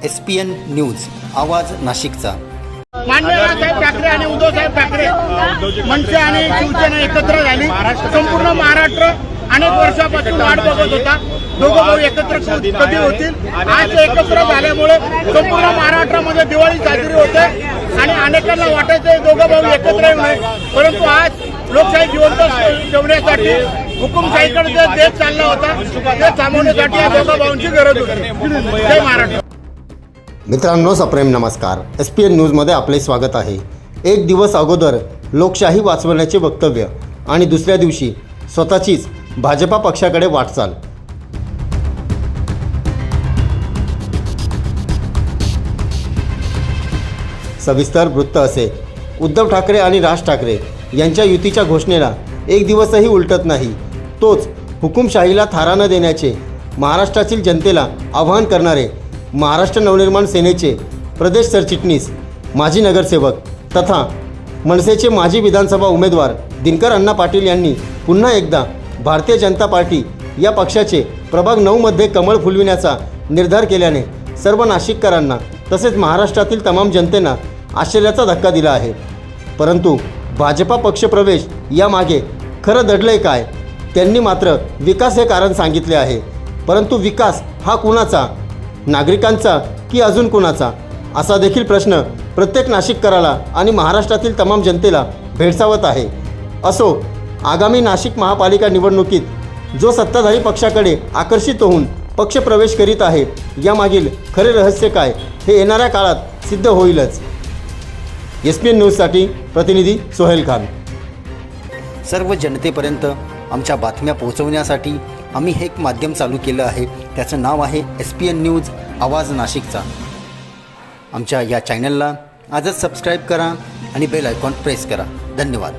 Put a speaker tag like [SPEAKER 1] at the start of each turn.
[SPEAKER 1] SPN news आवाज नाशिकचा।
[SPEAKER 2] माननीय राजसाहेब ठाकरे आणि उद्धवसाहेब ठाकरे मनसे आणि शिवसेना एकत्र झाली। संपूर्ण महाराष्ट्र अनेक वर्षापासून वाट बघत होता दोघं भाऊ एकत्र कधी होतील। आज एकत्र झाल्यामुळे संपूर्ण महाराष्ट्रामध्ये दिवाळी साजरी होते आणि अनेकांना वाटायचं दोघं भाऊ एकत्र येऊ नये, परंतु आज लोकशाही जिवंत ठेवण्यासाठी हुकुमशाहीकडे जे देश चालला होता ते थांबवण्यासाठी या दोघं भाऊंची गरज होती। जय महाराष्ट्र।
[SPEAKER 1] मित्रांनो, सप्रेम नमस्कार। SPN न्यूजमध्ये आपले स्वागत आहे। एक दिवस अगोदर लोकशाही वाचवण्याचे वक्तव्य आणि दुसऱ्या दिवशी स्वतःचीच भाजपा पक्षाकडे वाटचाल। सविस्तर वृत्त असे। उद्धव ठाकरे आणि राज ठाकरे यांच्या युतीच्या घोषणेला एक दिवसही उलटत नाही। तोच हुकुमशाहीला थारा न देण्याचे महाराष्ट्रातील जनतेला आवाहन करणारे महाराष्ट्र नवनिर्माण सेनेचे प्रदेश सरचिटणीस, माजी नगरसेवक तथा मनसेचे माजी विधानसभा उमेदवार दिनकर अण्णा पाटील यांनी पुन्हा एकदा भारतीय जनता पार्टी या पक्षाचे प्रभाग 9 मध्ये कमळ फुलविण्याचा निर्धार केल्याने सर्व नाशिककरांना तसेच महाराष्ट्रातील तमाम जनतेला आश्चर्याचा धक्का दिला आहे। परंतु भाजपा पक्षप्रवेश यामागे खरं दडलंय काय? त्यांनी मात्र विकास हे कारण सांगितले आहे, परंतु विकास हा कुणाचा, नागरिकांचा की अजून कुणाचा, असा देखील प्रश्न प्रत्येक नाशिककराला आणि महाराष्ट्रातील तमाम जनतेला भेडसावत आहे। असो, आगामी नाशिक महापालिका निवडणुकीत जो सत्ताधारी पक्षाकडे आकर्षित होऊन पक्षप्रवेश करीत आहे यामागील खरे रहस्य काय हे येणाऱ्या काळात सिद्ध होईलच। SPN न्यूजसाठी प्रतिनिधी सोहेल खान। सर्व जनतेपर्यंत आमच्या बातम्या पोहोचवण्यासाठी आम्ही हे एक माध्यम चालू केलं आहे, त्याचं नाव आहे SPN न्यूज आवाज नाशिकचा। आमच्या या चॅनलला आजच सबस्क्राईब करा आणि बेल आयकॉन प्रेस करा। धन्यवाद।